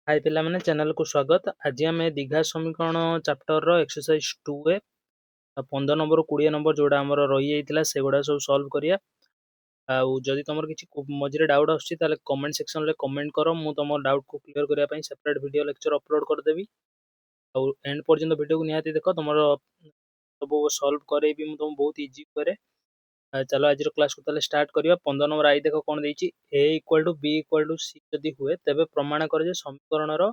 हाय पिला माने चैनल को स्वागत। आज आम दीघा समीकरण चैप्टर एक्सरसाइज 2 ए 15 नंबर 20 नंबर जोड़ा आम रही जाता से गुड़ा सब सॉल्व करिया। जदि तुम किसी मझे डाउट आसुच्छी ताले कमेंट सेक्शन में कमेंट कर मु तुम डाउट को क्लियर करने सेपरेट वीडियो लेक्चर अपलोड करदेवी। आउ एंड पर्यंत वीडियो को निहाती देख तुम सब सॉल्व करेबी तुम बहुत इजी वे। चलो आज क्लास को ताले स्टार्ट करिया। 15 नंबर आई देख कौन देछि a equal to b equal to c जदि हुए तेबे प्रमाण कर जे समीकरण रो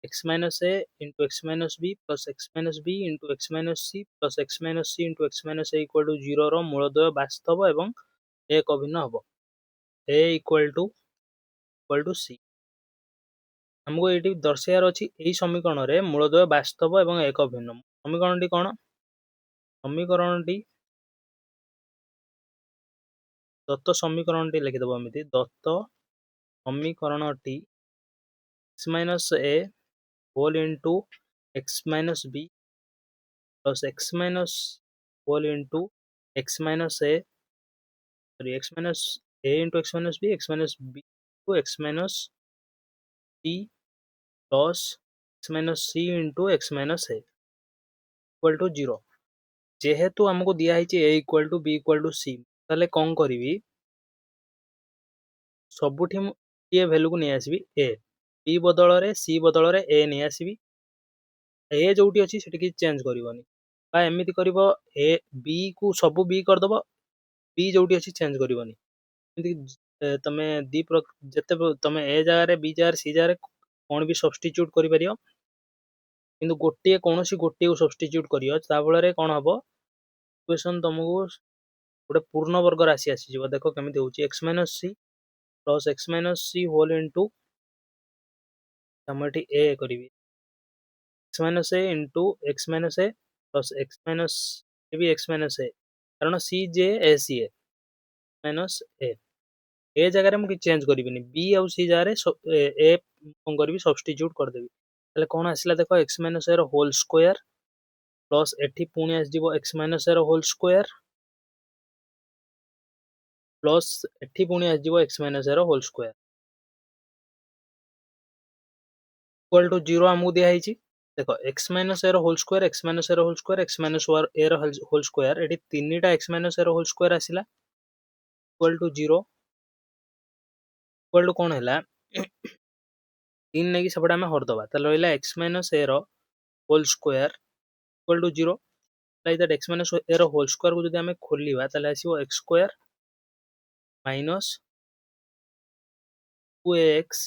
x minus a into x minus b plus x minus b into x minus c plus x minus c into x minus a equal to 0 रो मूलद्वय बास्तव एवं एक अभिन्न हबो। a इक्वल टू c हमको ये दर्शार अच्छी यही समीकरण रे मूलद्वय बास्तव एवं एक अभिन्न। समीकरण टी कौन? समीकरण टी दत्त समीकरण टी लिखिदेव एमती दत्त समीकरण टी x minus a whole into x minus b plus x minus whole into x minus a sorry x minus a into x minus b into x minus c plus x minus c into x minus a equal to 0। जेहेतु आमको दिखाई a equal to b equal to c ताले कौन करी सबुठी ये value को नहीं आसबी A B बदल रे सी बदल रे ए नहीं आसबी। ए जोटी अच्छी से चेंज करनी एमती कर ए बी को सब बी करदेव बी जोटी अच्छी चेंज करनी तुम दी जिते तुम ए जगार बी जगार सी जगार कौन भी सब्स्टिट्यूट कर किंतु गोटे कौन सी गोटे को सब्स्टिट्यूट कर कौन हम इक्वेशन तुमको गोटे पूर्ण वर्ग राशि आसीज। देख केमी हो x minus c plus x minus c whole into ये ए करी x minus a into x minus a plus x minus b x minus a कारण सी जे ए सी ए माइनस ए जगह मुझे चेंज करी बी आउ सी जगह ए कौन करी सब्स्टिट्यूट करदेवी ताले कौन आसला देख x minus a whole square plus एठी पुणी आसजिवो x minus a whole square plus एठी पुणी आसजिवो x minus a whole square equal to 0 आमको दिखाई देख x minus a whole square x minus a whole square x minus a whole square एठी तीनटा x minus a whole square आसला equal to 0 equal to कौन है 3 नहीं सेपटे आम हरदबा रहा x minus a whole square equal to 0 that x minus a whole square को जब आम खोलिया आसो x square minus 2x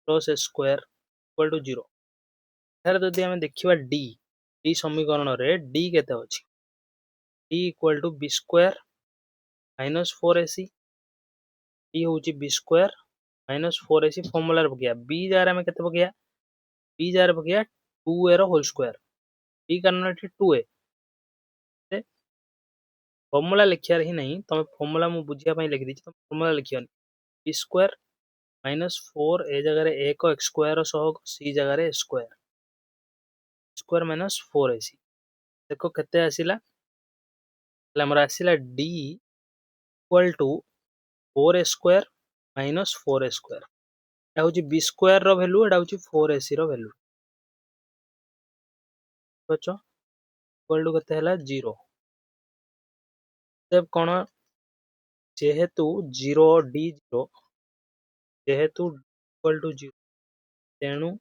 plus a square equal to 0। जदि आम देखा डी डी समीकरण रे डी केते अछि D equal to b square minus 4ac D हूँ b square minus 4ac formula पकड़ बी जार आम के पकड़ बी जार पकड़ 2a होल स्क्वायर बी कारण 2a फर्मूला लिखार ही नहीं तुम फर्मूला मुझे बुझापी लिखी तुम फर्मूला लिखियनि बी स्क्वायर माइनस 4 ए जगह एक एक्स स्क्वायर सहग सी जगह स्क्वायर स्क्वायर माइनस 4ac देख केते आसिला आसला d equal to 4a square minus 4a square यह हूँ बी स्क्वायर वैल्यू एटा हूँ 4ac वैल्यू बुझ इक्वल टू केते 0 तब कौन जेहेतु 0 डी 0 जेहेतु इक्वल टू 0 तेणु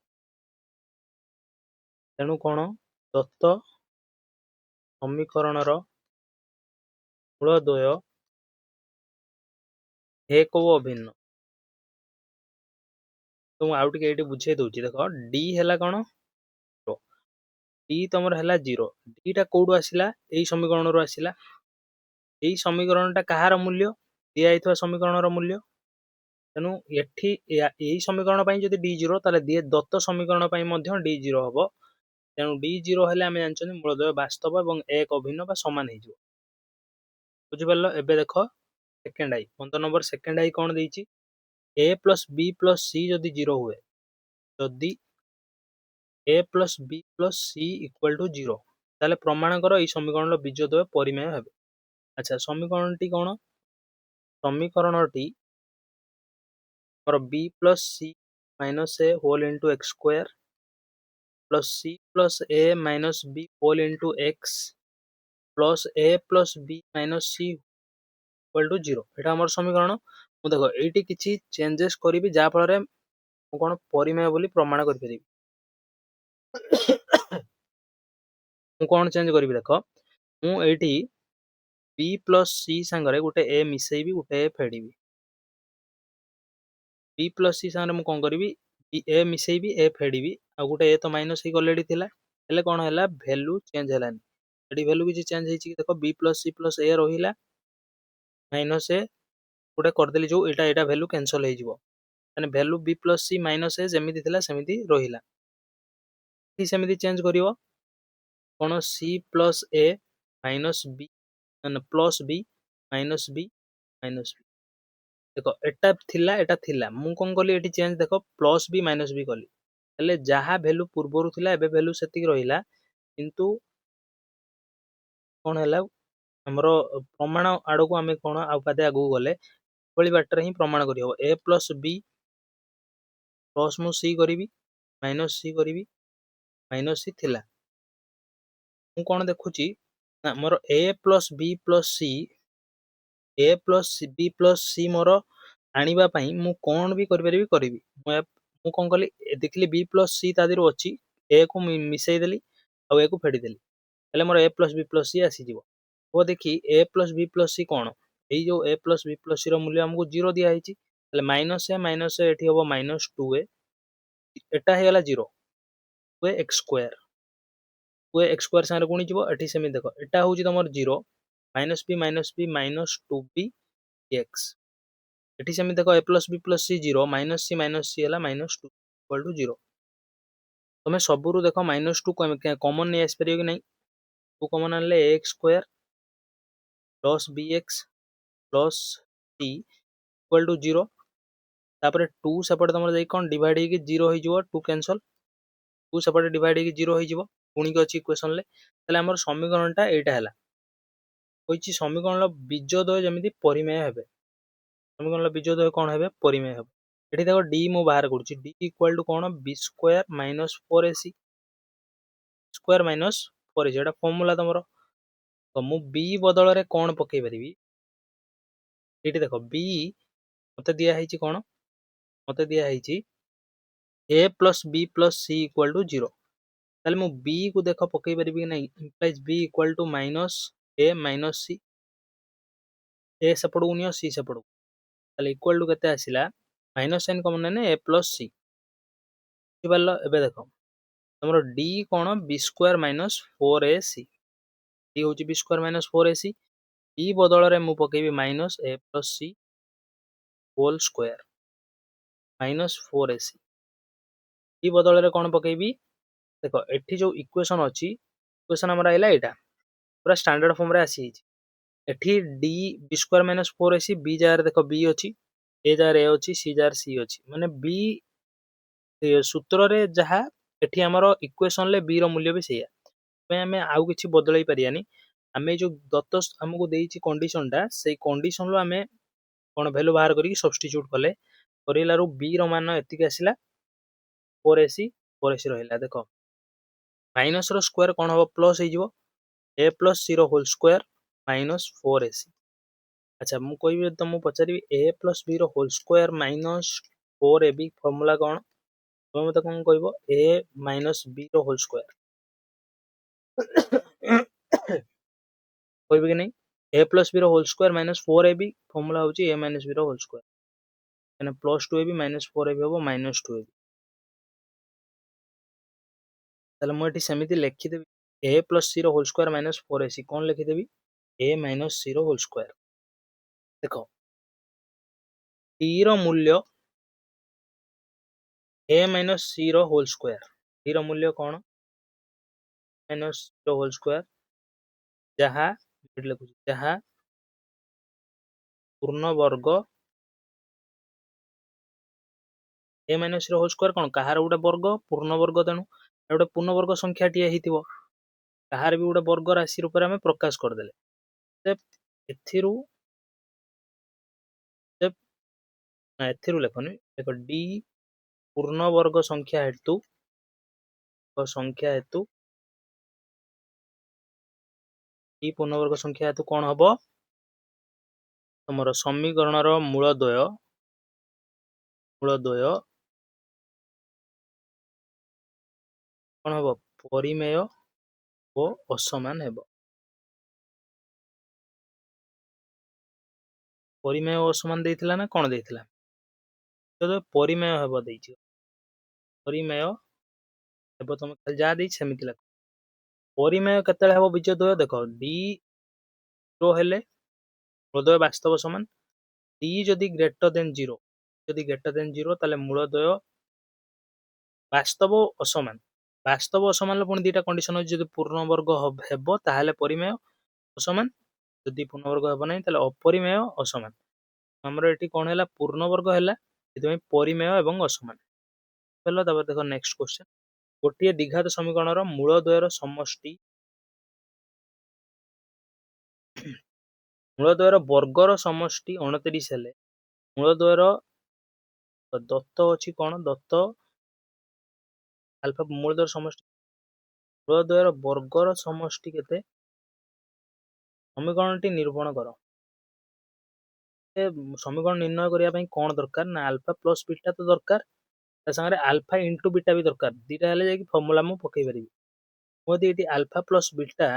तेणु कौन दत्त समीकरण मूलद्वय एक व अभिन्न तुम आउ टे बुझे दूसरी देख डी है कौन डी तुम है 0 डीटा कौटू आसला यही समीकरण रू आसला यही समीकरणटा कहार मूल्य दिखाई समीकरण मूल्य तेणु यही समीकरण जब डी 0 ताले दत्त समीकरण डी 0 हम तेणु डी 0 हेल्ले आम जानते मूलद्वय बास्तव और एक अभिन्न सामान हो बुझिपार। एवं देख सेकेंड आई 15 नंबर सेकेंड आई कौन देती a plus b plus c जदि 0 हुए जदि a plus b plus c equal to 0 ताले प्रमाण कर यही समीकरण बीजद्वय परिमेय हे। अच्छा समीकरण टी कौन समीकरण टी b plus c minus a whole into x square plus c plus a minus b whole into x plus a plus b minus c equal to 0 এটা আমার সমীকরণ ମୁଁ ଦେଖ ଏଇଠି କିଛି ଚେଞ୍ଜେସ୍ କରିବି ଯାହା ଫଳରେ ମୁଁ କଣ ପରିମେୟ ବୋଲି ପ୍ରମାଣ କରିପାରିବି ମୁଁ କଣ ଚେଞ୍ଜ କରିବି ଦେଖ ମୁଁ ଏଇଠି b plus c ସାଙ୍ଗରେ ଗୋଟେ a ମିଶେଇବି ଗୋଟେ a ଫେଡ଼ିବି b plus c ସାଙ୍ଗରେ ମୁଁ କଣ କରିବି a ମିଶେଇବି a ଫେଡ଼ିବି ଆଉ ଗୋଟେ a ତ ମାଇନସ୍ ହେଇକି ଅଲରେଡି ଥିଲା ହେଲେ କଣ ହେଲା ଭ୍ୟାଲୁ ଚେଞ୍ଜ ହେଲାନି ଏଠି ଭ୍ୟାଲୁ କିଛି ଚେଞ୍ଜ ହେଇଛି କି ଦେଖ b plus c plus a ରହିଲା ମାଇନସ୍ a ଗୋଟେ କରିଦେଲି ଯୋଉ ଏଇଟା ଭ୍ୟାଲୁ କ୍ୟାନସଲ ହେଇଯିବ ମାନେ value b plus c minus a ଯେମିତି ଥିଲା ସେମିତି ରହିଲା ଏଠି ସେମିତି ଚେଞ୍ଜ କରିବ କଣ c plus a minus b plus b minus b minus b ଦେଖ ଏଟା ଥିଲା ମୁଁ କଣ କଲି ଏଠି ଚେଞ୍ଜ ଦେଖ ପ୍ଲସ୍ b minus b କଲି ହେଲେ ଯାହା ଭ୍ୟାଲୁ ପୂର୍ବରୁ ଥିଲା ଏବେ ଭ୍ୟାଲୁ ସେତିକି ରହିଲା କିନ୍ତୁ କଣ ହେଲା ଆମର ପ୍ରମାଣ ଆଡକୁ ଆମେ କଣ ଆଉ ପାଦେ ଆଗକୁ ଗଲେ ଏଭଳି ବାଟରେ ହିଁ ପ୍ରମାଣ କରିହବ a plus b ପ୍ଲସ୍ ମୁଁ c କରିବି ମାଇନସ୍ c କରିବି ମାଇନସ୍ c ଥିଲା ମୁଁ କଣ ଦେଖୁଛି ନା ମୋର a plus b plus c a plus b plus c ମୋର ଆଣିବା ପାଇଁ ମୁଁ କଣ ବି କରିପାରିବି କରିବି ମୁଁ କଣ କଲି ଦେଖିଲି b plus c ତା ଦେହରୁ ଅଛି a କୁ ମିଶେଇ ଦେଲି ଆଉ a କୁ ଫେଡ଼ିଦେଲି ହେଲେ ମୋର a plus b plus c ଆସିଯିବ ଓ ଦେଖି a plus b plus c କଣ ଏଇ ଯୋଉ a plus b plus c ର ମୂଲ୍ୟ ଆମକୁ 0 ଦିଆ ହେଇଛି ହେଲେ ମାଇନସ୍ a ଏଠି ହବ ମାଇନସ୍ 2a ଏଟା ହେଇଗଲା 0 2a x square 2a x square ସାଙ୍ଗରେ ଗୁଣିଯିବ ଏଠି ସେମିତି ଦେଖ ଏଟା ହଉଛି ତମର 0 minus b minus 2b dx ଏଠି ସେମିତି ଦେଖ a plus b plus c 0 minus c ହେଲା minus 2 equal to 0 ତମେ ସବୁରୁ ଦେଖ minus 2 କମନ ନେଇ ଆସିପାରିବ କି ନାହିଁ 2 କମନ ଆଣିଲେ ax square plus bx plus c equal to 0 ତାପରେ 2 ସେପଟେ ତମର ଯାଇ କଣ ଡିଭାଇଡ ହେଇକି 0 ହେଇଯିବ 2 କ୍ୟାନସଲ 2 ସେପଟେ ଡିଭାଇଡ ହେଇକି 0 ହେଇଯିବ ପୁଣିକି ଅଛି ଇକ୍ୱେସନରେ ତାହେଲେ ଆମର ସମୀକରଣଟା ଏଇଟା ହେଲା କହିଛି ସମୀକରଣର ବୀଜଦ୍ୱୟ ଯେମିତି ପରିମେୟ ହେବେ ସମୀକରଣର ବୀଜଦ୍ୱୟ କଣ ହେବେ ପରିମେୟ ହେବେ ଏଠି ଦେଖ d ମୁଁ ବାହାର କରୁଛି d ଇକ୍ୱାଲ ଟୁ କଣ b square minus 4ac square minus 4ac ଏଟା ଫର୍ମୁଲା ତମର ତ ମୁଁ b ବଦଳରେ କଣ ପକେଇ ପାରିବି ଏଠି ଦେଖ b ମତେ ଦିଆ ହେଇଛି କଣ ମତେ ଦିଆ ହେଇଛି a plus b plus c equal to 0 ତାହେଲେ ମୁଁ b କୁ ଦେଖ ପକେଇ ପାରିବି କି ନାହିଁ implies b equal to minus a minus c a ସେପଟକୁ ନିଅ c ସେପଟକୁ ତାହେଲେ equal to କେତେ ଆସିଲା ମାଇନସ୍ ସାଇନ୍ କମନ୍ ନେଲେ a plus c ବୁଝିପାରିଲ ଏବେ ଦେଖ ତମର d କଣ b square minus 4ac d ହଉଛି b square minus 4ac b ବଦଳରେ ମୁଁ ପକେଇବି minus a plus c whole square minus 4ac b ବଦଳରେ କଣ ପକେଇବି ଦେଖ ଏଠି ଯୋଉ ଇକ୍ୱେସନ ଅଛି ଇକ୍ୱେସନ ଆମର ଆଇଲା ଏଇଟା ପୁରା ଷ୍ଟାଣ୍ଡାର୍ଡ ଫର୍ମରେ ଆସିଯାଇଛି ଏଠି d b square minus 4ac b ଜାଗାରେ ଦେଖ b ଅଛି a ଜାଗାରେ a ଅଛି c ଜାଗାରେ c ଅଛି ମାନେ b ସୂତ୍ରରେ ଯାହା ଏଠି ଆମର ଇକ୍ୱେସନରେ b ର ମୂଲ୍ୟ ବି ସେଇଆ ପାଇଁ ଆମେ ଆଉ କିଛି ବଦଳେଇ ପାରିବାନି ଆମେ ଯୋଉ ଦତ୍ତ ଆମକୁ ଦେଇଛି କଣ୍ଡିସନଟା ସେଇ କଣ୍ଡିସନରୁ ଆମେ କଣ ଭ୍ୟାଲୁ ବାହାର କରିକି ସବଷ୍ଟିଚ୍ୟୁଟ କଲେ କରିଲାରୁ b ର ମାନ ଏତିକି ଆସିଲା 4ac ରହିଲା ଦେଖ ମାଇନସ୍ ର ସ୍କୋୟାର କଣ ହବ ପ୍ଲସ୍ ହେଇଯିବ a plus c ର ହୋଲ୍ ସ୍କୋୟାର ମାଇନସ୍ 4ac ଆଚ୍ଛା ମୁଁ କହିବି ତ ମୁଁ ପଚାରିବି a plus b ର whole square minus 4ab formula କଣ ତମେ ମତେ କଣ କହିବ a minus b ର ହୋଲ୍ ସ୍କୋୟାର କହିବି କି ନାହିଁ a plus b ର whole square minus 4ab formula ହଉଛି a minus b ର ହୋଲ୍ ସ୍କୋୟାର ମାନେ ପ୍ଲସ୍ 2ab ମାଇନସ୍ 4ab ହବ ମାଇନସ୍ 2ab ତାହେଲେ ମୁଁ ଏଠି ସେମିତି ଲେଖିଦେବି a plus c ର ହୋଲ୍ ସ୍କୋୟାର ମାଇନସ୍ 4ac କଣ ଲେଖିଦେବି a minus c ର ହୋଲ୍ ସ୍କୋୟାର ଦେଖ d ର ମୂଲ୍ୟ a minus c ର ହୋଲ୍ ସ୍କୋୟାର d ର ମୂଲ୍ୟ କଣ minus c ର ହୋଲ୍ ସ୍କୋୟାର ଯାହା ଲେଖୁଛି ଯାହା ପୂର୍ଣ୍ଣ ବର୍ଗ a minus c ର ହୋଲ୍ ସ୍କୋୟାର କଣ କାହାର ଗୋଟେ ବର୍ଗ ପୂର୍ଣ୍ଣ ବର୍ଗ ତେଣୁ ଗୋଟେ ପୂର୍ଣ୍ଣ ବର୍ଗ ସଂଖ୍ୟାଟିଏ ହେଇଥିବ କାହାର ବି ଗୋଟେ ବର୍ଗ ରାଶି ରୂପରେ ଆମେ ପ୍ରକାଶ କରିଦେଲେ ଏଥିରୁ ଏଥିରୁ ଲେଖନି ଦେଖ d पूर्ण वर्ग संख्या हेतु पूर्ण वर्ग संख्या हेतु कौन हम तुम समीकरण मूल द्वय कौन हम परिमेय और असमान हेब। परिमेय और असमान देइथिला ना कौन देइथिला तो परिमेय हेब देइछि परिमेय हेब तुम खाली जा देइछि सेमिति लिख। परिमेय केतेले हेब बीज द्वय देख डी रो हेले मूलद्वय वास्तव समान डी जदि ग्रेटर देन 0 ताले मूलद्वय वास्तव असमान पुणी दुटा कंडीशन अछि जदि पूर्ण वर्ग हेब ताहाले परिमेय असमान जदि पूर्ण वर्ग हेब नै ताले अपरिमेय असमान। हमर एठी कोन हैला पूर्ण वर्ग हैला सेति परिमेय एवं असमान हेलो। तब देखो नेक्स्ट क्वेश्चन गोटे द्विघात समीकरण मूलद्वयर समष्टि मूलद्वयर वर्गर समष्टि 29 हेले मूलद्वयर दत्त अछि कोन दत्त अल्फा मूलद्वयर समष्टि मूलद्वयर वर्गर समष्टि केते समीकरणटी निरूपण कर। समीकरण निर्णय करिया पई कोन दरकार ना अल्फा प्लस बीटा तो दरकार ता संगे अल्फा इंटू बीटा भी दरकार दीटा हेले जाई फार्मूला मु पकई परिबी। मोदी एटी अल्फा प्लस बीटा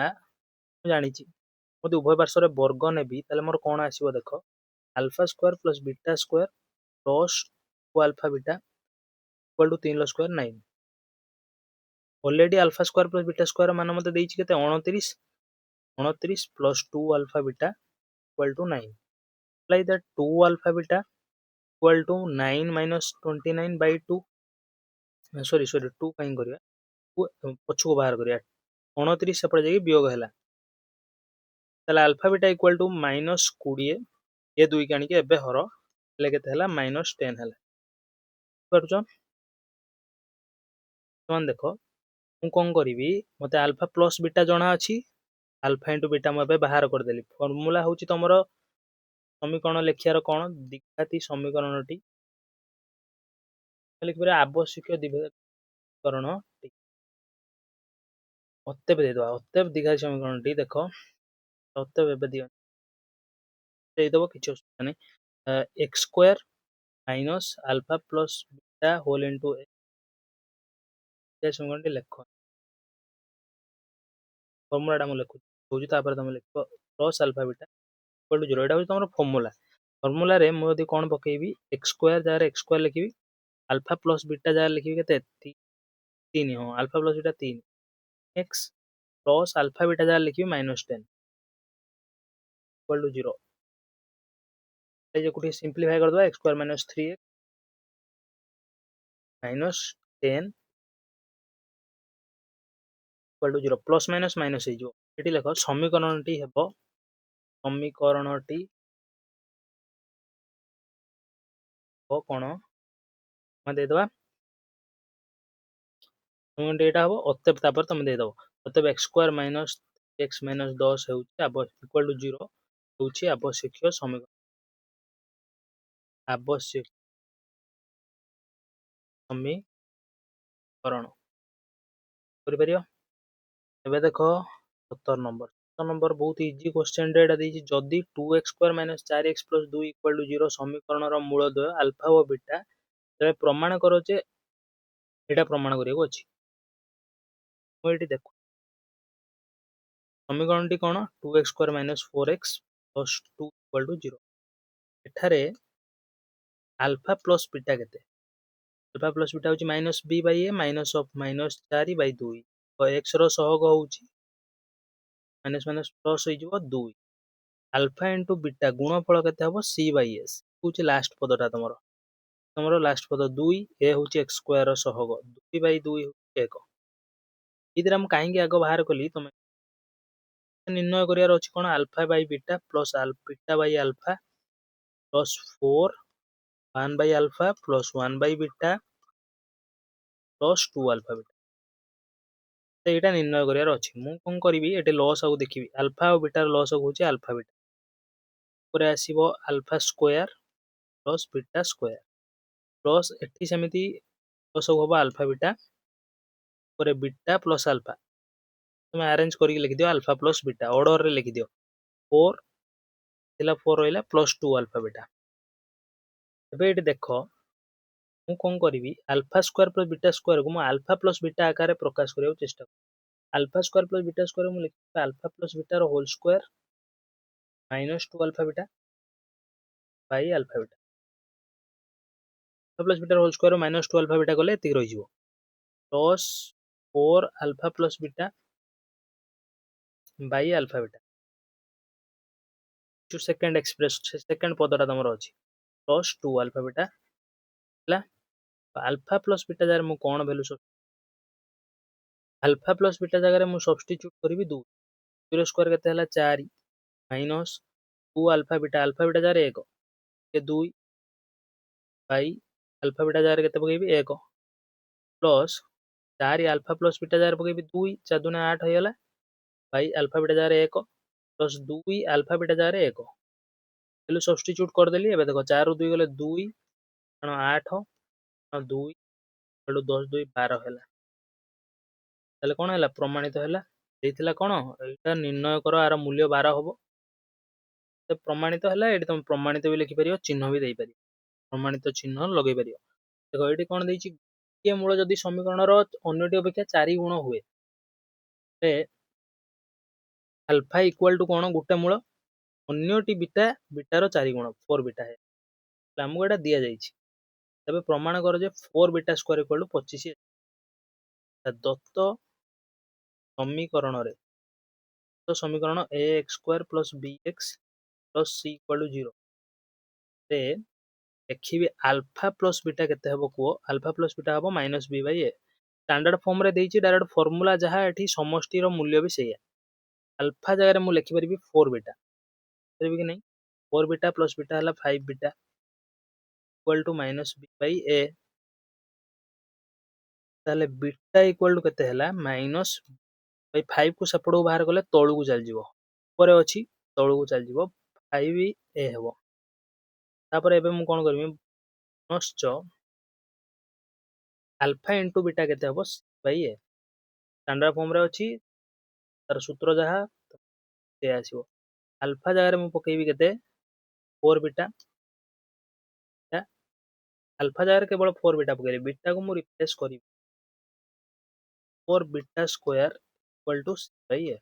जानी छी मोदी उभय पार्श्व रे वर्ग नेबी ताले मोर कोन आसीबो देखो alpha square plus beta square plus 2 alpha beta equal to 3 square 9 already alpha square plus beta square मान मते देइछि केते 29 plus 2 alpha beta equal to 9 apply that 2 alpha beta equal to 9 minus 29 by 2 sorry 2 काई करिया पछु बाहर करिया 29 सेपटे जाई वियोग हैला ताले अल्फा बीटा इक्वल टू -20 ये दुई कानी के एबे हर ले केते हैला -10 हैला परछो तोन देखो मु कोन करिवि मते अल्फा प्लस बीटा जणा अछि अल्फा इनटू बीटा म एबे बाहर कर देली फार्मूला होची तमरो समीकरण लेखियार कोन द्विघाती समीकरणटी लिख परे आवश्यक द्विघातीकरण अतएव दे दो अतएव द्विघाती समीकरणटी देखो अतएव एबे दियो दे दबो किछ असुविधा नै x square minus alpha plus beta whole into ए समीकरणटी लेखो फॉर्मूलाटा मु लेखु होजी तापर तुम लिखो plus alpha beta equal to 0 एटा होजी तमरो फॉर्मूला रे मु यदि कोन पकेबी x स्क्वायर जार x स्क्वायर लिखिबी अल्फा प्लस बीटा जार लिखिबी केते 3 हो alpha plus beta 3 x plus alpha beta जार लिखिबी -10 इक्वल टू 0 ए जे कुटी सिंपलीफाई कर दबा x square minus 3x minus 10 equal to 0 plus minus minus हे जो एटी देखो समीकरणटी हेबो समीकरणटी हो कोन म दे दबा समीकरणटी एटा हो अतएव तापर तुम दे दबो अतएव x square minus x minus 10 हेउची इक्वल टू 0 होउची आवश्यक समीकरण करि परियो। एबे देखो 17 नंबर बहुत इजी क्वेश्चन रे एटा देछि जदी 2x square minus 4x plus 2 equal to 0 समीकरण रो मूलद्वय अल्फा और बीटा तबे प्रमाण करो जे एटा प्रमाण करियो अछि ओ एटी देखो समीकरणटी कोन 2x square minus 4x plus 2 equal to 0 एठारे अल्फा प्लस बीटा केते अल्फा प्लस बीटा होची minus b by a minus of minus 4 by 2 तो x रो सहग होची माइनस माइनस प्लस हो जिवो 2 अल्फा इनटू बीटा गुणफल केते हबो c बाय s होची लास्ट पदटा तमरो लास्ट पद 2 a होची x स्क्वायर रो सहग 2 बाय 2 होची 1 इधर हम काहेकि आगो बाहर कली तमे निर्णय करियार अछि कोन alpha by beta plus beta by alpha plus 4 1 by alpha plus 1 by beta plus 2 alpha beta एटा निर्णय करियार अछि मु कोन करबी एटे लॉस आउ देखिबी अल्फा और बीटा लॉस होची अल्फा बीटा परे आसीबो alpha square plus beta square plus एठी समिति सब हम अल्फा बीटा पर बीटा प्लस अल्फा तुम अरेंज करके लिखिदियो अल्फा प्लस बीटा ऑर्डर रे लिखिदियो 4 थिला 4 रहिला प्लस 2 अल्फा बीटा। एबे एटी देखो मु कौन करी alpha square plus beta square को अल्फा प्लस बीटा आकार प्रकाश करने चेष्टा alpha square plus beta square मुझे लिखी alpha plus beta whole square minus 2 alpha beta by alpha beta alpha plus beta whole square minus 2 alpha beta कले एतिक रही plus 4 alpha plus beta by alpha beta जो second express second पदटा तुम अच्छी plus 2 alpha beta alpha plus beta जगह मुझे कौन भैल्यू सब अल्फा प्लस बीटा जगह मुझे सब्स्टिट्यूट करी 2 2 स्क्वायर के 4 माइनस 2 अल्फा बीटा जगह 1 के 2 बाई अल्फा बीटा जगह के पकेबी 1 प्लस 4 अल्फा प्लस बीटा जगह पकेबी 2 4 2 8 होगला बाई अल्फा बीटा जगह 1 प्लस 2 अल्फा बीटा जगह 1 हेल्लो सब्स्टिट्यूट करदेली एबे देखो 4 रू 2 गले 2 कारण 8 2 हेल्लो 10 2 12 हैला ताले कोन हैला प्रमाणित हैला देइथिला कोन एटा निर्णय करो आर मूल्य 12 हबो ते प्रमाणित हैला एटी तुम प्रमाणित भी लिखि परियो चिन्ह भी देइ परियो प्रमाणित चिन्ह लगेइ परियो देखो एटी कोन देइछि के मूल जदि समीकरण रो अन्यटी अपेक्षा 4 गुण हुए ते अल्फा इक्वल टू कोन गुटे मूल अन्यटी बीटा बीटार 4 गुण 4 बीटा है आमको एटा दिया जाइछि तबे प्रमाण कर जे 4 बीटा स्क्वायर इक्वल टू 25 दत्त समीकरण रे तो समीकरण ax square plus bx plus c equal to 0 ते देखिबे अल्फा प्लस बीटा केते हबो को अल्फा प्लस बीटा हबो minus b by a standard form रे देइछि डायरेक्ट फार्मूला जहा एठी समष्टि रो मूल्य भी सेया अल्फा जगह रे मु लिखि परबी 4 बीटा परबी कि नहीं 4 बीटा प्लस बीटा हला 5 beta equal to minus b by a ताले बीटा इक्वल टू केते हला माइनस भाई 5 को सेपड़ को बाहर गले तळु को चल जीवो ऊपर अछि तळु को चल जीवो 5 a हेबो तापर एबे मु कोन करबी नश्च अल्फा इनटू बीटा केते हबो बाय a स्टैंडर्ड फॉर्म रे अछि तार सूत्र जहा से आसीबो अल्फा जगह रे मु पकेबी केते 4 बीटा अल्फा जगह रे केवल 4 बीटा पकेबी बीटा को मु रिप्लेस करी 4 beta square equal to c by a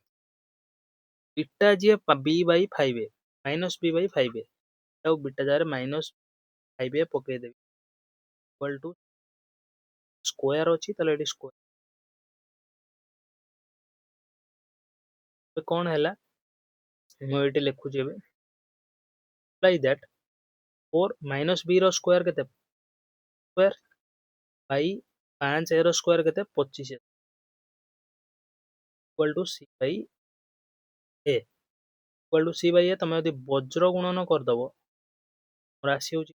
beta जे b by 5a minus b by 5a तो बीटा जगह रे माइनस 5a पके देबी इक्वल टू स्क्वायर अछि तले एटी स्क्वायर पे कोन हैला मु एटी लिखु जेबे अप्लाई दैट 4 माइनस b रो स्क्वायर केते स्क्वायर बाय 5 a रो स्क्वायर केते 25 equal to c by a equal to c by a तमे यदि वज्र गुणन कर दबो राशि होची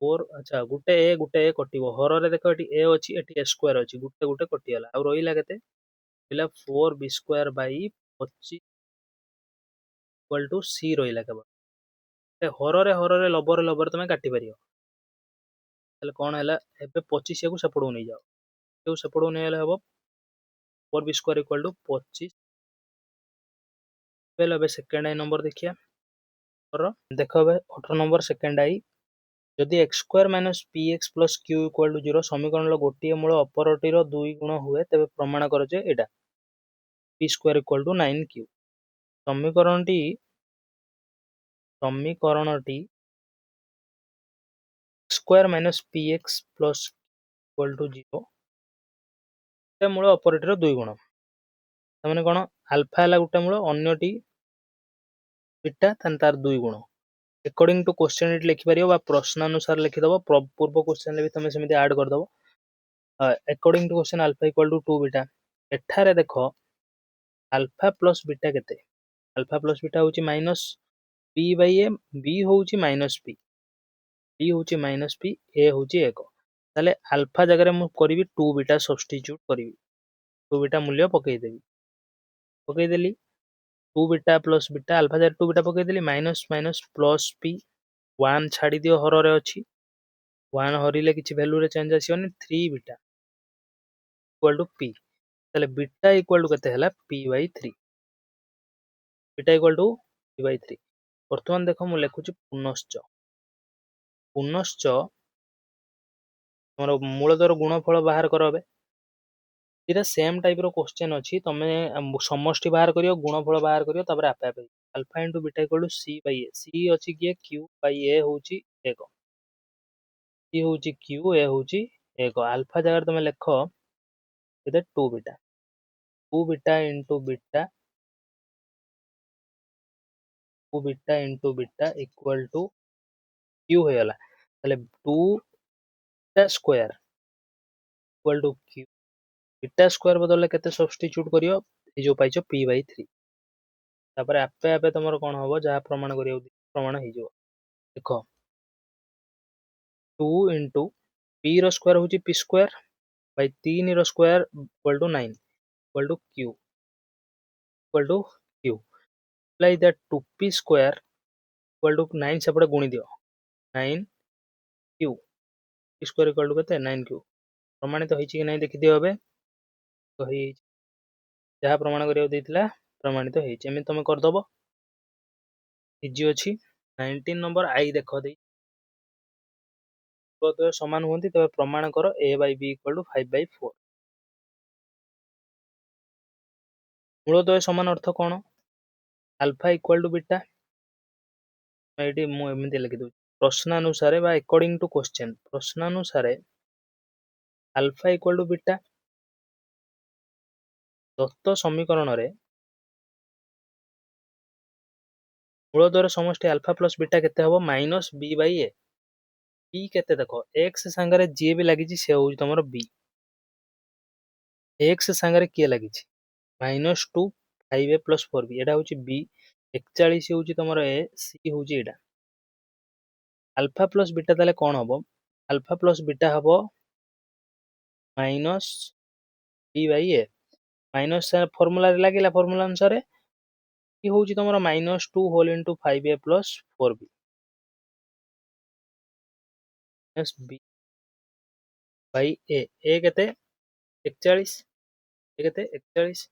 4 अच्छा गुटे a कटिबो हर रे देखो एटी a अछि एटी a स्क्वायर अछि गुटे गुटे कटि गला आ रहिला केते बिला 4b square by 25 equal to c रहिला केबल हर रे लबर तमे काटि परियो तले कोन हैला एबे 25 को सेपड़ो नै जाओ तो सेपड़ो नै हले हबो 4b स्क्वायर इक्वल टू 25 बेल एबे सेकंड आई नंबर देखिया और देखो एबे 18 नंबर सेकंड आई जदि x square minus px plus q equal to 0 समीकरण गोटे मूल अपरटी 2 गुण हुए तेबे प्रमाण कर जे एटा p square equal to 9q समीकरणटी square minus px plus equal to 0 ते मूल अपरटी 2 गुण तमने कोन अल्फा हला गुटे मूल अन्यटी बीटा तार 2 गुण अकॉर्डिंग टू क्वेश्चन इट लिखि परियो बा प्रश्न अनुसार लिखि दबो पूर्व क्वेश्चन ले भी तमे समिति ऐड कर दबो according to question alpha equal to 2 beta एठारे देखो अल्फा प्लस बीटा केते अल्फा प्लस बीटा होची minus p by a b होची माइनस p b होची माइनस p a होची 1 ताले अल्फा जगह रे मु करबी 2 बीटा सब्स्टिट्यूट करबी 2 बीटा मूल्य पकई देली 2 बीटा प्लस बीटा अल्फा जगह 2 बीटा पकई देली माइनस माइनस प्लस p 1 छाडी दियो हर रे अछि 1 हरिले किछि वैल्यू रे चेंज आसीओनी 3 बीटा इक्वल टू पी ताले बीटा इक्वल टू केते हला p by 3 beta equal to p by 3 वर्तमान देखो मु लिखुची पुनश्च तुमरो मूलधर गुणफल बाहर करो बे एटा सेम टाइप रो क्वेश्चन अछि तमे समष्टि बाहर करियो गुणफल बाहर करियो तबरे आपे आपे alpha into beta equal to c by a c अछि कि क्यू बाई ए होची 1 सी होची क्यू ए होची 1 अल्फा जगह तमे लेखो एते 2 beta into beta equal to q होयला ताले 2 beta square equal to q beta square बदले केते सब्स्टिट्यूट करियो ए जो पाइछो p बाई 3 तापर आपे आपे तमरो कोन होबो जहा प्रमाण करियो प्रमाण हे जो देखो 2 into p रो स्क्वायर होची p स्क्वायर बाई 3 रो square equal to 9 equal to q apply that 2p square equal to 9 सेपटे गुणी दियो 9q p square equal to केते 9q प्रमाणित होईची कि नहीं देखि दियो बे तो ही जहा प्रमाण करियो देथिला प्रमाणित होईची एमे तमे कर दबो इजी अछि 19 नंबर आई देखो दे तो समान होंती तबे प्रमाण करो a by b equal to 5/4 मूलद्वय समान अर्थ कोन अल्फा इक्वल टू बीटा एटी मु एमिति लिखि दउ प्रश्नानुसार बा अकॉर्डिंग टू क्वेश्चन प्रश्नानुसार अल्फा इक्वल टू बीटा दत्त समीकरण रे मूलद्वय समष्टि अल्फा प्लस बीटा केते हबो minus b by a b केते देखो x संगरे जे भी लागि छि से होई तमरो b x संगरे के लागि छि -2 5a plus 4b एटा होची b 41 होची तमरो a c होची एटा अल्फा प्लस बीटा ताले कोन हबो अल्फा प्लस बीटा हबो minus b by a minus formula रे लागिला फार्मूला अनुसार की होची तमरो -2 whole into 5a plus 4b minus b by a केते 41 ए केते 41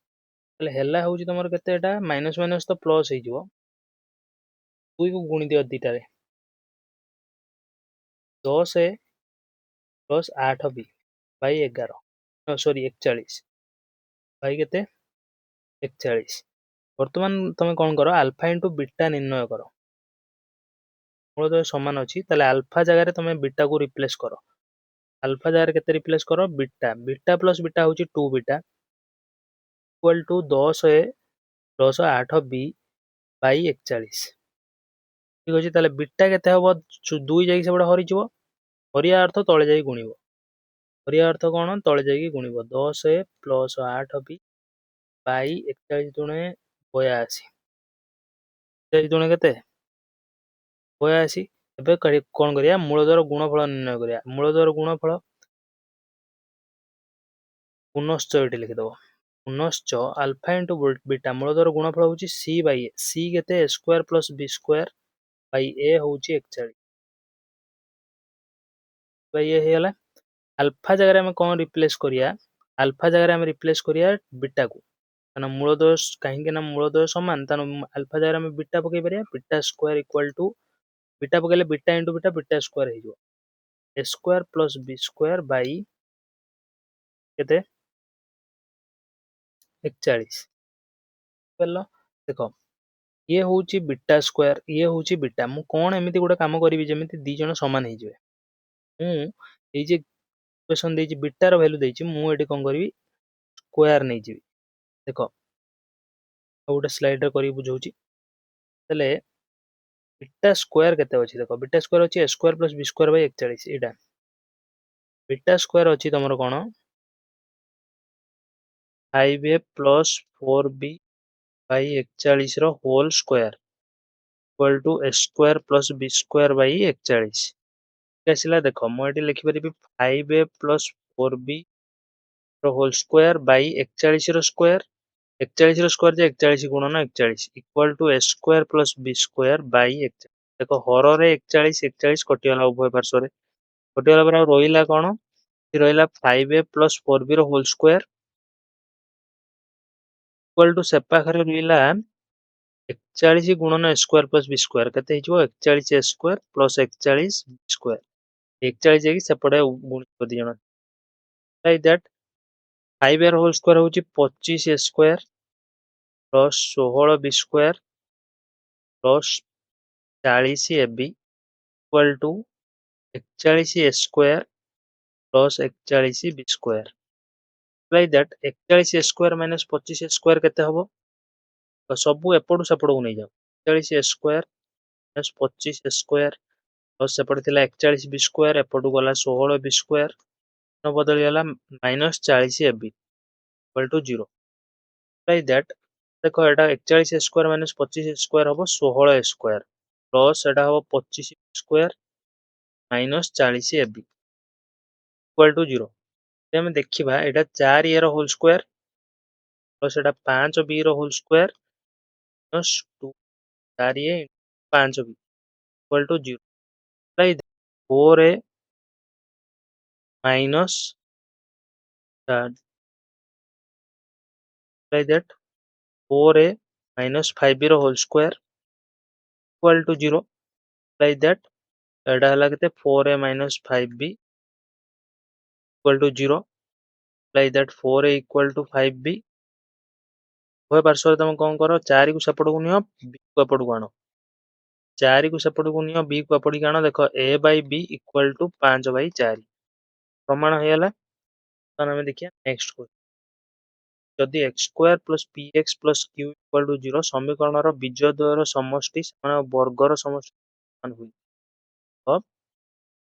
ताले हेला होची तमरो केते एटा माइनस माइनस तो प्लस हे जिवो 2 को गुणी दियो दीटा रे 10a plus 8b by 11 sorry 41 by केते 41 वर्तमान तमे कोन करो अल्फा इनटू बीटा निर्णय करो मूलद्वय समान अछि ताले अल्फा जगह रे तमे बीटा को रिप्लेस करो अल्फा जगह रे केते रिप्लेस करो बीटा बीटा प्लस बीटा होची 2 beta equal to 10a plus 8b by 41 ठीक अछि ताले बीटा केते हबो 2 जाई से बडा हरि जिवो हरिया अर्थ तळे जाई गुणिबो हरिया अर्थ कोन तळे जाई गुणिबो 10a plus 8b by 41 दुणे 82 41 दुणे केते 82 एबे कोन करिया मूलधर गुणफल निर्णय करिया मूलधर गुणफल पुनश्च एठी लिखि दबो पुनश्च अल्फा इनटू बीटा मूलधर गुणफल होची c by a c केते a square plus b square by a होची 41 by a हेला अल्फा जगह में कोन रिप्लेस करिया अल्फा जगह में रिप्लेस करिया बीटा को ना मूलद्वय कहीं के ना मूलद्वय समान तनो अल्फा जगह में बीटा पके परिया beta square equal to beta पकेले बीटा इनटू बीटा स्क्वायर हे जो a square plus b square by केते 41 बोलो देखो ये होची बीटा स्क्वायर ये होची बीटा मु कोन एमिति गोटे काम करिवि जेमिति दी जण समान हे जिवे मु ए जे इक्वेशन देछि बीटा रो वैल्यू देछि मु एठी कोन करिवि स्क्वायर नै जिवि देखो गोटे स्लाइड रे करी बुझौछि तले बीटा स्क्वायर केते अछि देखो बीटा स्क्वायर अछि a square plus b square by 41 एटा बीटा स्क्वायर अछि तमरो कोन 5a plus 4b by 41 रो whole square equal to a square plus b square by 41 कैसिला देखो मु एठी लिखि परिबि 5a plus 4b रो होल स्क्वायर by 41 रो स्क्वायर 41 रो स्क्वायर जे 41 गुणन 41 equal to a square plus b square by 41 देखो हर रे 41 41 कटियाला उभय पार्श्व रे कटियाला पर रोइला कोन रहा 5a plus 4b whole square equal to से पाखरे रहा 41 गुणन a square plus b square केते हिजो 41 a square plus 41 b square 41 जाकी सेपटे गुणित दी जण like that 5a whole square होची 25 a square plus 16 b square plus 40 a b equal to 41 a square plus 41 b square like that 41 a square minus 25 a square केते हबो तो सबू एपटू सेपटू नहीं जाओ 41 a square minus 25 a square plus सेपटे थिला 41 बी स्क्वायर एपटू गला 16 बी स्क्वायर न बदली गला minus 40 a b equal to 0 like that देखो एटा 41 a square minus 25 a square हबो 16 ए स्क्वायर प्लस एटा हबो 25 square minus 40 a b equal to 0 हम देखिबा एटा 4 ए रो होल स्क्वायर प्लस एटा 5 बी रो whole square minus 2 4 a 5 b equal to 0 like 4 a minus like that 4a minus 5b रो whole square equal to 0 like that एटा हला केते 4a minus 5b equal to 0 like that 4a equal to 5b होय पार्श्व तुम कोन करो 4 को सेपट को नियो b को एपट को आनो 4 को सेपट को नियो b को एपट को आनो देखो a by b equal to 5 by 4 प्रमाण होयला तो हम देखिया नेक्स्ट को जदि x square plus px plus q equal to 0 समीकरण बीजोड़ द्वयर समष्टि वर्गर समष्टि समान हुई तो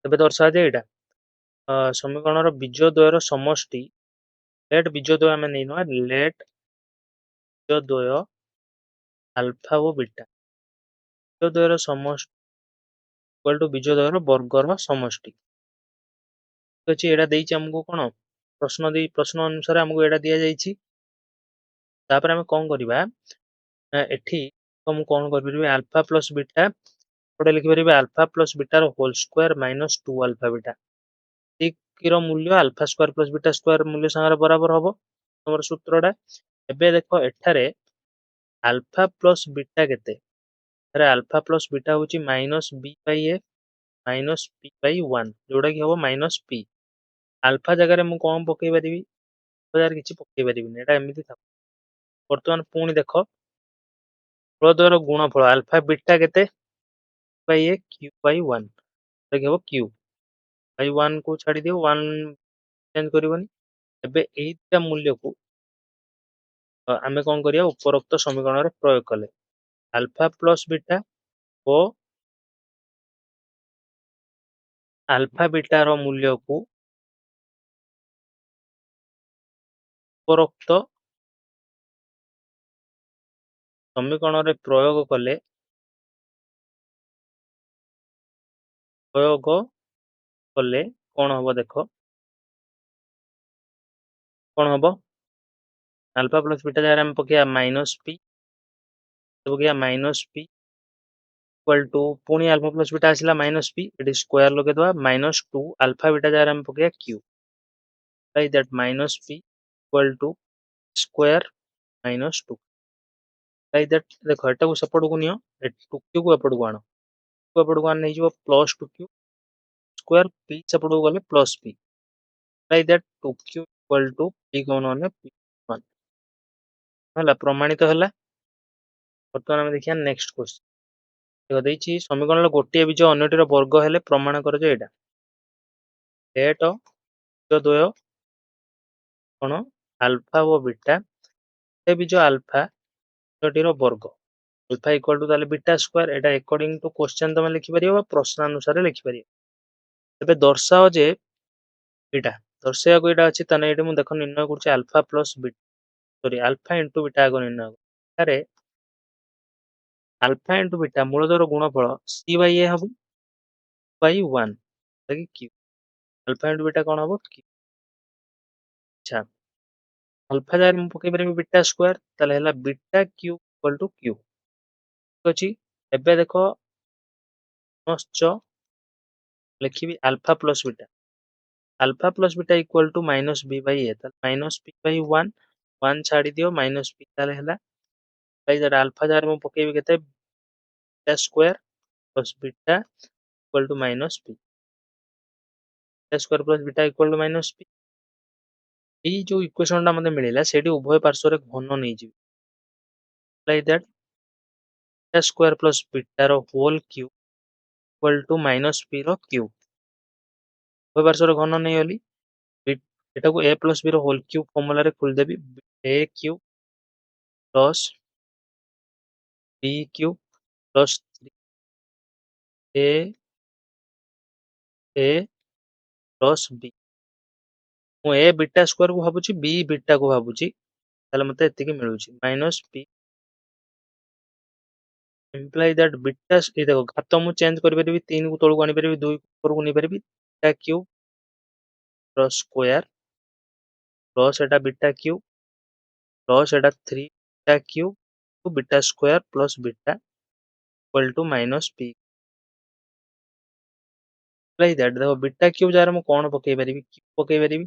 तबे दर्शा जाए एटा समीकरण बीजोड़ द्वयर समष्टि लेट बीजोड़ द्वय आमे नै नवा लेट बीजोड़ द्वय अल्फा और बीटा बीजोड़ द्वयर समष्टि इक्वल टू बीजोड़ द्वयर वर्गर समष्टि अछि एटा देइछि हमको कोन प्रश्न अनुसार हमको एटा दिया जाइछि तापर आमे कोन करबा एठी तो मु कोन कर परबे अल्फा प्लस बीटा गोटे लिखि परबे अल्फा प्लस बीटा रो whole square minus 2 alpha beta ठीक रो मूल्य alpha square plus beta square मूल्य संगे बराबर हबो हमर सूत्रडा एबे देखो एठारे अल्फा प्लस बीटा केते अरे अल्फा प्लस बीटा होची minus b by a minus p by 1 जोड़ा कि हबो माइनस पी अल्फा जगह रे मु कोन पकई परिबी हजार किछि पकई परिबिनी एटा एमिति था वर्तमान पुणी देखो फलद्वयर गुणफल अल्फा बीटा केते बाई ए क्यू बाई 1 जोड़ा कि हबो क्यू बाई 1 को छाडी दियो 1 चेंज करबनी एबे एइटा मूल्य को आमे कोन करिया उपरोक्त समीकरण रे प्रयोग कले अल्फा प्लस बीटा ओ अल्फा बीटा रो मूल्य को उपरोक्त समीकरण रे प्रयोग कले कोन हबो देखो कोन हबो अल्फा प्लस बीटा जगह हम पकिया माइनस पी तो पकिया माइनस पी इक्वल टू पुणी अल्फा प्लस बीटा आसिला माइनस पी इट स्क्वायर लगे दवा माइनस 2 अल्फा बीटा जगह हम पकिया q like that minus p equal to square minus 2 like that देखो एटा को सपोर्ट को नियो 2 क्यू को एपट को आनो को एपट को आन नै जिवो प्लस 2 क्यू स्क्वायर पी सपोर्ट को गले plus p like that 2 q equal to p कोन होने पी 1 हला प्रमाणित हला वर्तमान हम देखिया नेक्स्ट क्वेश्चन देखो देछि समीकरण गोटे बीज अन्यटीर वर्ग हेले प्रमाण कर जे एटा लेट बीज द्वय कोन अल्फा और बीटा ए बीज अल्फा अन्यटीर वर्ग अल्फा इक्वल टू ताले beta square Etah according to question तमे लिखि परियो प्रश्न अनुसार लिखि परियो तबे दर्शाओ जे एटा दर्शाया को एटा अछि तने एटा मु देखो निर्णय करछि alpha plus beta sorry alpha into beta को निर्णय अरे अल्फा इनटू बीटा मूलधर गुणफल c बाई a हबो बाई 1 ताकि q अल्फा इनटू बीटा कोन हबो q अच्छा अल्फा जगह मु पके परबे बीटा स्क्वायर ताले हला beta q equal to q अछि एबे देखो मश्च लिखिबी alpha plus beta alpha plus beta equal to minus b by a minus b by one one छाड़ी दियो माइनस बी ताले हैला बाई दैट अल्फा जार में पकेबी केते beta square plus beta equal to minus b beta square plus beta equal to minus b एई जो equation टा मते मिलिला सेठी उभय पार्श्व रे घन नै जिवि like that beta square plus beta रो whole cube equal to minus b रो क्यूब उभय पार्श्व रे घन नै गली एटाକୁ a प्लस b रो होल क्यूब फॉर्मूला रे खोल देबी a cube plus b cube plus a plus b मु a बीटा स्क्वायर को भाबुची b बीटा को भाबुची ताले मते एतिकी मिलुची minus b imply that beta ए देखो घात मु चेंज करि परिबी 3 को तळକୁ आनि परिबी 2 को ऊपर को नि परिबी beta cube plus square plus एटा बीटा क्यूब प्लस एटा 3 beta cube two beta square plus beta equal to minus b like that देखो बीटा क्यूब जार मु कोन पके परिबी क्यूब पके परिबी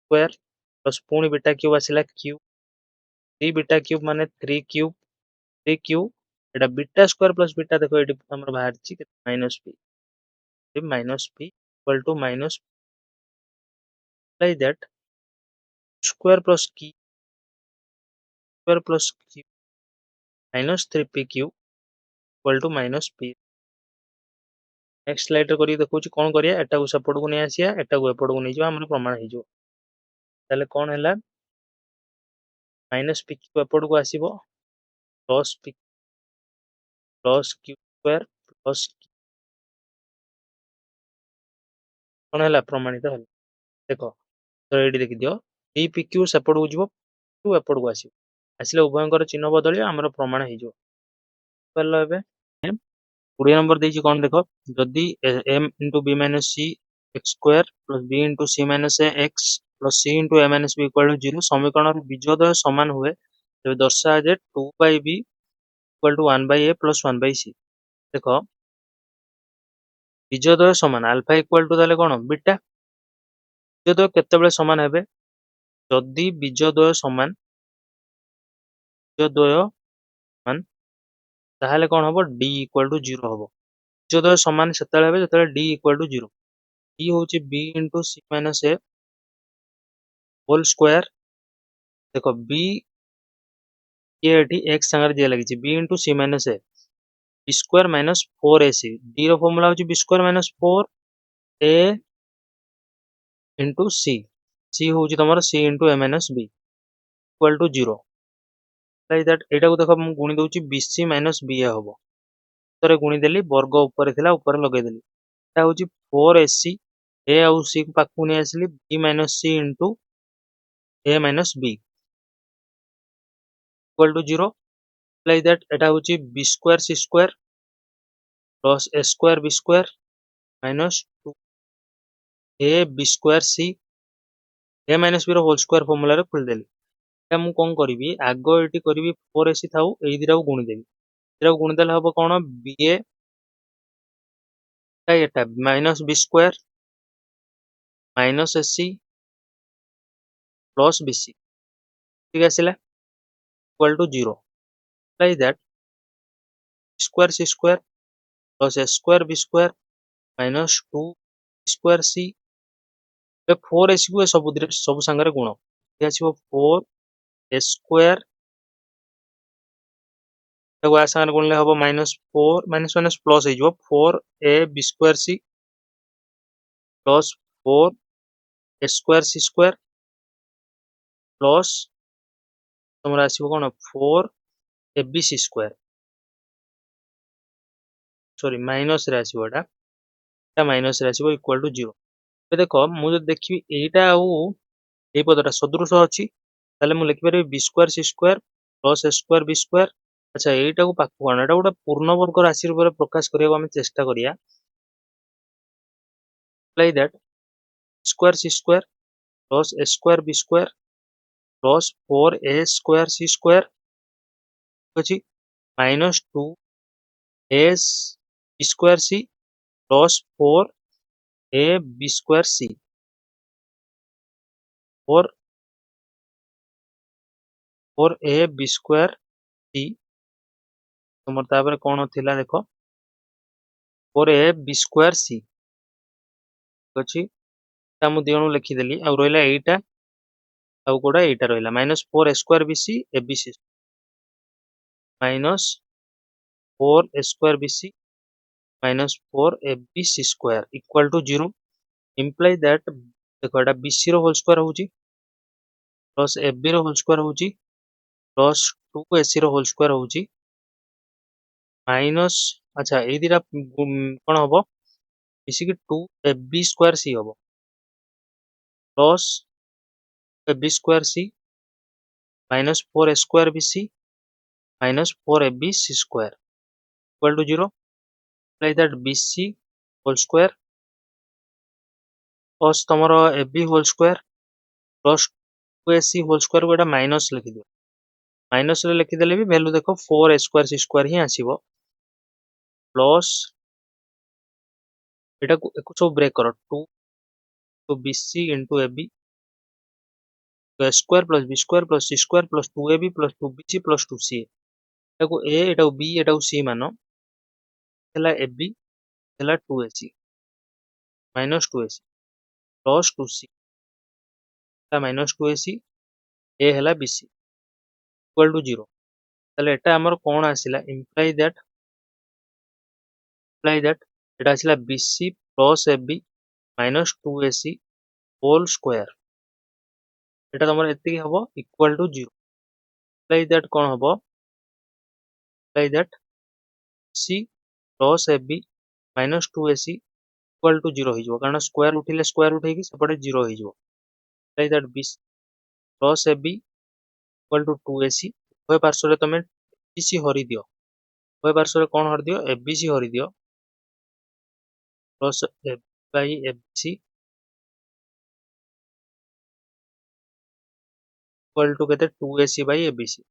स्क्वायर प्लस पुणी बीटा क्यूब आसिला क्यूब 3 बीटा क्यूब माने 3 क्यूब 3 क्यूब एटा बीटा स्क्वायर प्लस बीटा देखो एटी हमर बाहर छि minus b equal to minus like that square plus cube minus 3p cube equal to minus p next slide रे करी देखौची कोन करिया एटा को सपोर्ट को नै आसिया एटा को एपोर्ट को नै जिवा हमर प्रमाण हे जो ताले कोन हैला माइनस p क्यूब एपोर्ट को आसीबो plus p plus cube square plus कोन हैला प्रमाणित हल देखो तो एडी देखि दियो p क्यूब सपोर्ट को जिवो क्यूब एपोर्ट को आसीबो आसिले उभयंकर चिन्ह बदलियो हमर प्रमाण हे जो परलो एबे 20 नंबर देछि कोन देखो जदी m into b minus c x square plus b into c minus a x plus c into a minus b equal to 0 समीकरण बीजोदय समान हुए तबे दर्शा जे 2 by b equal to 1 by a plus 1 by c देखो बीजोदय समान alpha equal to ताले कोन beta बीजोदय केतेबेले समान हेबे जदी बीजोदय समान ताहले कोन हबो d equal to 0 हबो बीजोदय समान सेतेले हेबे जतेले d equal to 0 d होची b into c minus a whole square देखो b ये एठी x संगर जे लागि b into c minus a b square minus 4ac d row formula होची b square minus 4a into c c होची तमरो c into a minus b equal to 0 like that एटा को देखो हम गुणी दोची bc minus ba हबो तरे गुणी देली वर्ग ऊपर थिला ऊपर लगे देली एटा होची 4ac a और c को पाखु नै आसली b minus c into a minus b equal to 0 like that एटा होची b square c square plus a square b square minus 2 a b square c a minus b रो whole square formula रे खोल देली एटा मु कोन करबी आगो eighty करबी 4ac थाउ एई दिरा को गुणी देबी दिरा को गुणी देले हबो कोन ba एटा minus b square minus ac plus bc ठीक आसिला equal to 0 like that square c square plus a square b square minus 2 square c 4ac को सब संगे गुण ये आसीबो 4 a square एगो आ संगे गुणले हबो -4 माइनस प्लस हे जो 4 a b square c plus 4 a square c square plus तमरा आसीबो कोन 4 a b c square sorry minus रे आसीबो एटा माइनस रे आसीबो इक्वल टू 0 ए देखो मु जो देखबी एटा आउ ए पदटा सदृश अछि ताले मु लिखि परबी b square c square plus a square b square अच्छा एटा को पाखु आना एटा गोटा पूर्ण वर्ग राशि रे प्रकाश करिया हम चेष्टा करिया like that square c square plus a square b square plus 4a square c square अछि minus 2 a b square c plus 4 a b square c four four a b square c तुमर तापर कौन थिला देखो four a b square c अच्छी मु दिणु लिखिदेली आ रहा यहीटा आउ कोड़ा यहीटा रहा minus four a square b c a b c minus four a square b c minus four a b c square equal to zero imply that देखो एटा b c रो होल स्क्वायर होची प्लस ए बी रो whole square होची plus two a c रो whole square होची minus अच्छा a दिरा कौन हम मिसिक two a b square c हम plus a b square C minus four a square b c minus four a b c square equal to zero imply that b c whole square plus तुम a b whole square plus two a c whole square को minus लिखिद minus लिखिदेले भी value देखो four a square c square ही आसो plus एटा को सब ब्रेक कर two two b c into a b a square plus c square plus two a B plus two b c plus two c एटा b एटा c मान है ए बी है two a c minus two a c plus two c minus two a c a है b c equal to zero ताले एटा हमर कौन आसिला इम्प्लाई दैट एटा आसिला b c plus a b minus two a c whole square एटा तुम एति हम equal to zero imply that कौन हम imply that c plus a b minus two a c equal to zero हो कारण स्क्वायर उठिले स्क्वायर उठेगी सेपटे जीरो हो imply that b plus a b equal to two a c उभय पार्श्व तुम बी सी हरी दियो उभय पार्श्व कौन हरी दियो ए बी सी हरी दियो plus a by a b c equal to केते two a c by a b c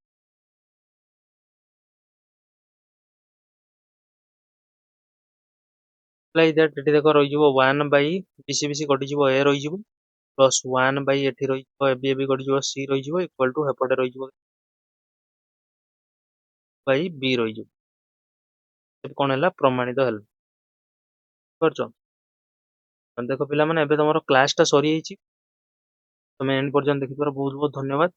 imply that एटी देखो रही वन बाई बी सी कटि ए रही प्लस वन बाई एटी रही ए बी कटि सी रही इक्वल टू हेपटे रही बाई बी रही कौन है प्रमाणित है देख पे तुम क्लासटा सरी तुम एंड पर्यटन देखिथार बहुत बहुत धन्यवाद।